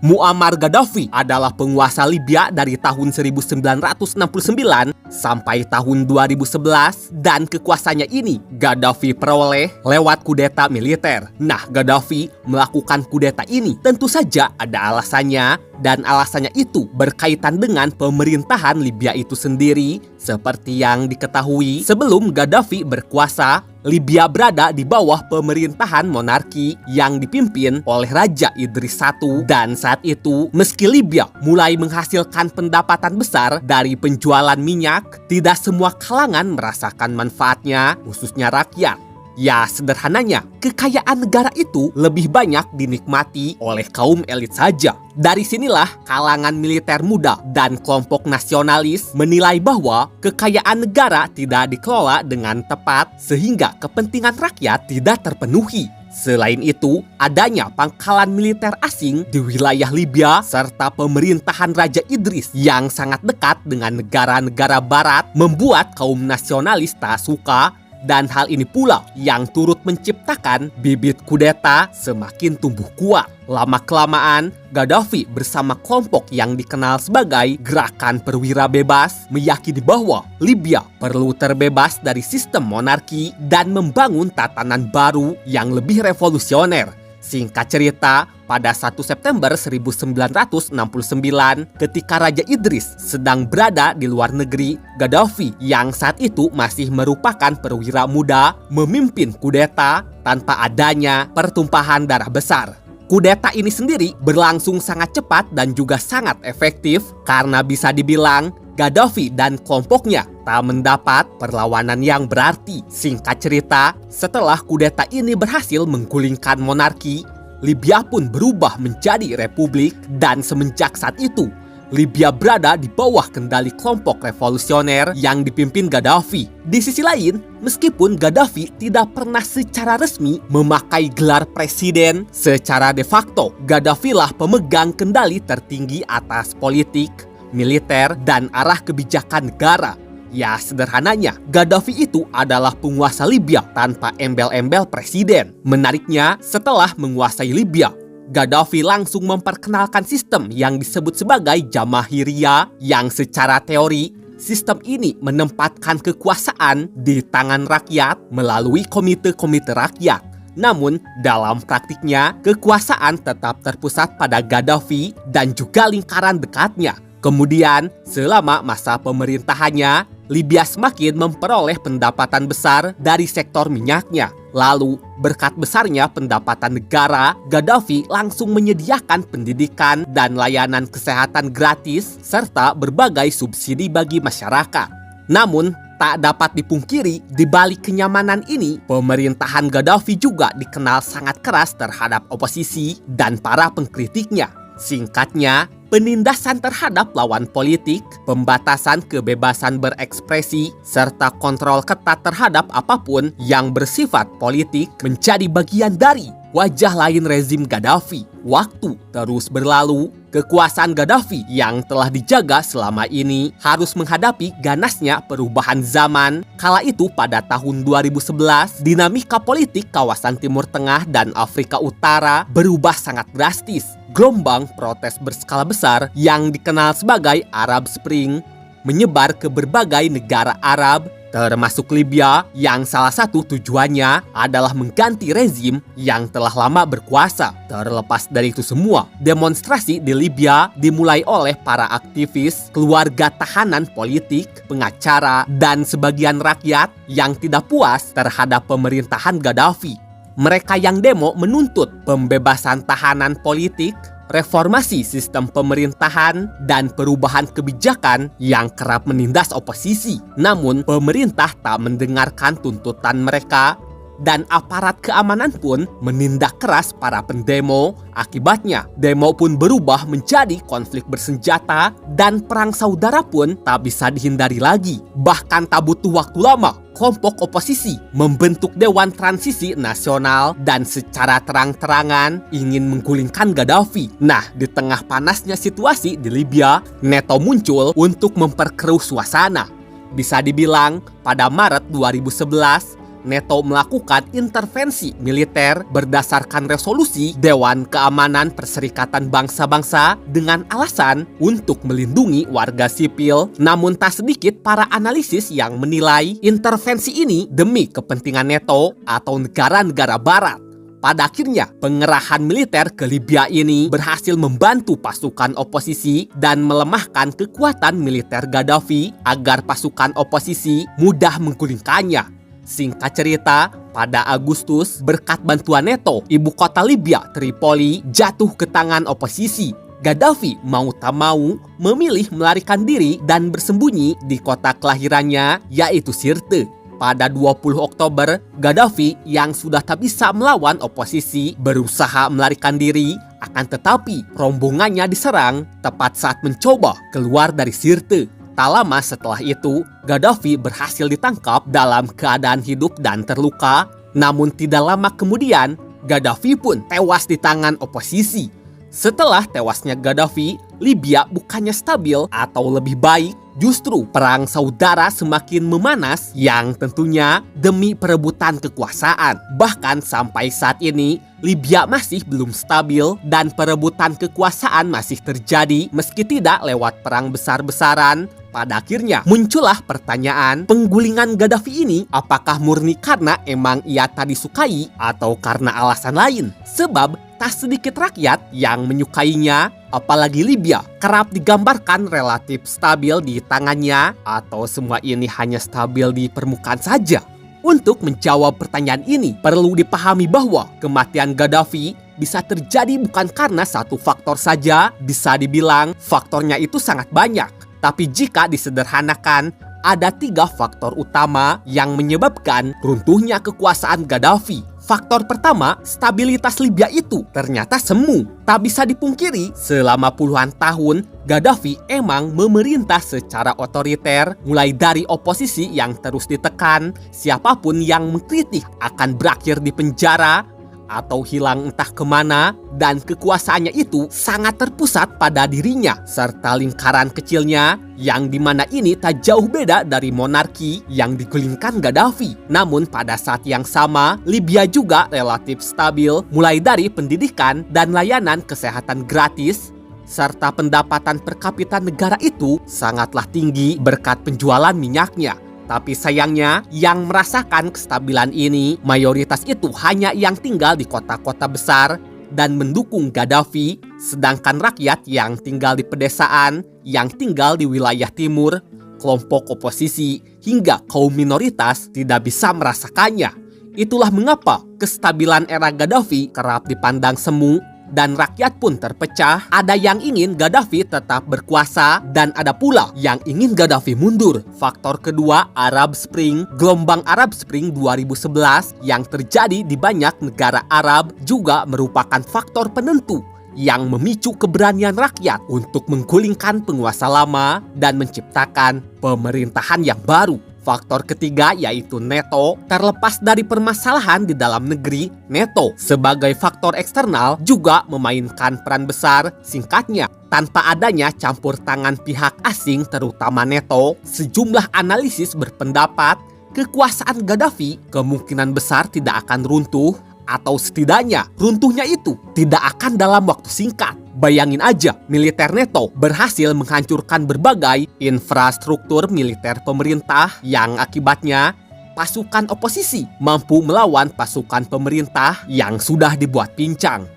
Muammar Gaddafi adalah penguasa Libya dari tahun 1969 sampai tahun 2011 dan kekuasaannya ini Gaddafi peroleh lewat kudeta militer. Nah, Gaddafi melakukan kudeta ini tentu saja ada alasannya dan alasannya itu berkaitan dengan pemerintahan Libya itu sendiri. Seperti yang diketahui, sebelum Gaddafi berkuasa, Libya berada di bawah pemerintahan monarki yang dipimpin oleh Raja Idris I. Dan saat itu, meski Libya mulai menghasilkan pendapatan besar dari penjualan minyak, tidak semua kalangan merasakan manfaatnya, khususnya rakyat. Ya, sederhananya, kekayaan negara itu lebih banyak dinikmati oleh kaum elit saja. Dari sinilah kalangan militer muda dan kelompok nasionalis menilai bahwa kekayaan negara tidak dikelola dengan tepat sehingga kepentingan rakyat tidak terpenuhi. Selain itu, adanya pangkalan militer asing di wilayah Libya serta pemerintahan Raja Idris yang sangat dekat dengan negara-negara barat membuat kaum nasionalis tak suka. Dan hal ini pula yang turut menciptakan bibit kudeta semakin tumbuh kuat. Lama-kelamaan, Gaddafi bersama kelompok yang dikenal sebagai Gerakan Perwira Bebas meyakini bahwa Libya perlu terbebas dari sistem monarki dan membangun tatanan baru yang lebih revolusioner. Singkat cerita, pada 1 September 1969, ketika Raja Idris sedang berada di luar negeri, Gaddafi yang saat itu masih merupakan perwira muda memimpin kudeta tanpa adanya pertumpahan darah besar. Kudeta ini sendiri berlangsung sangat cepat dan juga sangat efektif karena bisa dibilang Gaddafi dan kelompoknya tak mendapat perlawanan yang berarti. Singkat cerita, setelah kudeta ini berhasil menggulingkan monarki, Libya pun berubah menjadi republik dan semenjak saat itu, Libya berada di bawah kendali kelompok revolusioner yang dipimpin Gaddafi. Di sisi lain, meskipun Gaddafi tidak pernah secara resmi memakai gelar presiden, secara de facto Gaddafi lah pemegang kendali tertinggi atas politik, militer, dan arah kebijakan negara. Ya, sederhananya, Gaddafi itu adalah penguasa Libya tanpa embel-embel presiden. Menariknya, setelah menguasai Libya, Gaddafi langsung memperkenalkan sistem yang disebut sebagai Jamahiriyah, yang secara teori, sistem ini menempatkan kekuasaan di tangan rakyat melalui komite-komite rakyat. Namun, dalam praktiknya, kekuasaan tetap terpusat pada Gaddafi dan juga lingkaran dekatnya. Kemudian, selama masa pemerintahannya, Libya semakin memperoleh pendapatan besar dari sektor minyaknya. Lalu, berkat besarnya pendapatan negara, Gaddafi langsung menyediakan pendidikan dan layanan kesehatan gratis serta berbagai subsidi bagi masyarakat. Namun, tak dapat dipungkiri, di balik kenyamanan ini, pemerintahan Gaddafi juga dikenal sangat keras terhadap oposisi dan para pengkritiknya. Singkatnya, penindasan terhadap lawan politik, pembatasan kebebasan berekspresi, serta kontrol ketat terhadap apapun yang bersifat politik menjadi bagian dari wajah lain rezim Gaddafi. Waktu terus berlalu, kekuasaan Gaddafi yang telah dijaga selama ini harus menghadapi ganasnya perubahan zaman. Kala itu pada tahun 2011, dinamika politik kawasan Timur Tengah dan Afrika Utara berubah sangat drastis. Gelombang protes berskala besar yang dikenal sebagai Arab Spring menyebar ke berbagai negara Arab, termasuk Libya, yang salah satu tujuannya adalah mengganti rezim yang telah lama berkuasa. Terlepas dari itu semua, demonstrasi di Libya dimulai oleh para aktivis, keluarga tahanan politik, pengacara, dan sebagian rakyat yang tidak puas terhadap pemerintahan Gaddafi. Mereka yang demo menuntut pembebasan tahanan politik, reformasi sistem pemerintahan, dan perubahan kebijakan yang kerap menindas oposisi. Namun, pemerintah tak mendengarkan tuntutan mereka, dan aparat keamanan pun menindak keras para pendemo. Akibatnya, demo pun berubah menjadi konflik bersenjata, dan perang saudara pun tak bisa dihindari lagi. Bahkan tak butuh waktu lama, kelompok oposisi membentuk Dewan Transisi Nasional dan secara terang-terangan ingin menggulingkan Gaddafi. Nah, di tengah panasnya situasi di Libya, NATO muncul untuk memperkeruh suasana. Bisa dibilang, pada Maret 2011, NATO melakukan intervensi militer berdasarkan resolusi Dewan Keamanan Perserikatan Bangsa-Bangsa dengan alasan untuk melindungi warga sipil. Namun tak sedikit para analisis yang menilai intervensi ini demi kepentingan NATO atau negara-negara barat. Pada akhirnya, pengerahan militer ke Libya ini berhasil membantu pasukan oposisi dan melemahkan kekuatan militer Gaddafi agar pasukan oposisi mudah menggulingkannya. Singkat cerita, pada Agustus, berkat bantuan NATO, ibu kota Libya, Tripoli, jatuh ke tangan oposisi. Gaddafi mau tak mau memilih melarikan diri dan bersembunyi di kota kelahirannya, yaitu Sirte. Pada 20 Oktober, Gaddafi yang sudah tak bisa melawan oposisi berusaha melarikan diri, akan tetapi rombongannya diserang tepat saat mencoba keluar dari Sirte. Tak lama setelah itu, Gaddafi berhasil ditangkap dalam keadaan hidup dan terluka. Namun tidak lama kemudian, Gaddafi pun tewas di tangan oposisi. Setelah tewasnya Gaddafi, Libya bukannya stabil atau lebih baik, justru perang saudara semakin memanas yang tentunya demi perebutan kekuasaan. Bahkan sampai saat ini, Libya masih belum stabil dan perebutan kekuasaan masih terjadi meski tidak lewat perang besar-besaran. Pada akhirnya muncullah pertanyaan, penggulingan Gaddafi ini apakah murni karena emang ia tak disukai atau karena alasan lain? Sebab tak sedikit rakyat yang menyukainya, apalagi Libya kerap digambarkan relatif stabil di tangannya, atau semua ini hanya stabil di permukaan saja. Untuk menjawab pertanyaan ini, perlu dipahami bahwa kematian Gaddafi bisa terjadi bukan karena satu faktor saja, bisa dibilang faktornya itu sangat banyak. Tapi jika disederhanakan, ada 3 faktor utama yang menyebabkan runtuhnya kekuasaan Gaddafi. Faktor pertama, stabilitas Libya itu ternyata semu. Tak bisa dipungkiri, selama puluhan tahun, Gaddafi emang memerintah secara otoriter, mulai dari oposisi yang terus ditekan, siapapun yang mengkritik akan berakhir di penjara atau hilang entah kemana, dan kekuasaannya itu sangat terpusat pada dirinya serta lingkaran kecilnya, yang dimana ini tak jauh beda dari monarki yang digulingkan Gaddafi. Namun pada saat yang sama, Libya juga relatif stabil, mulai dari pendidikan dan layanan kesehatan gratis, serta pendapatan per kapita negara itu sangatlah tinggi berkat penjualan minyaknya. Tapi sayangnya, yang merasakan kestabilan ini mayoritas itu hanya yang tinggal di kota-kota besar dan mendukung Gaddafi, sedangkan rakyat yang tinggal di pedesaan, yang tinggal di wilayah timur, kelompok oposisi, hingga kaum minoritas tidak bisa merasakannya. Itulah mengapa kestabilan era Gaddafi kerap dipandang semu, dan rakyat pun terpecah. Ada yang ingin Gaddafi tetap berkuasa dan ada pula yang ingin Gaddafi mundur. Faktor kedua, Arab Spring. Gelombang Arab Spring 2011 yang terjadi di banyak negara Arab juga merupakan faktor penentu yang memicu keberanian rakyat untuk menggulingkan penguasa lama dan menciptakan pemerintahan yang baru. Faktor ketiga yaitu NATO. Terlepas dari permasalahan di dalam negeri, NATO sebagai faktor eksternal juga memainkan peran besar. Singkatnya, tanpa adanya campur tangan pihak asing terutama NATO, sejumlah analisis berpendapat kekuasaan Gaddafi kemungkinan besar tidak akan runtuh, atau setidaknya runtuhnya itu tidak akan dalam waktu singkat. Bayangin aja, militer NATO berhasil menghancurkan berbagai infrastruktur militer pemerintah yang akibatnya pasukan oposisi mampu melawan pasukan pemerintah yang sudah dibuat pincang.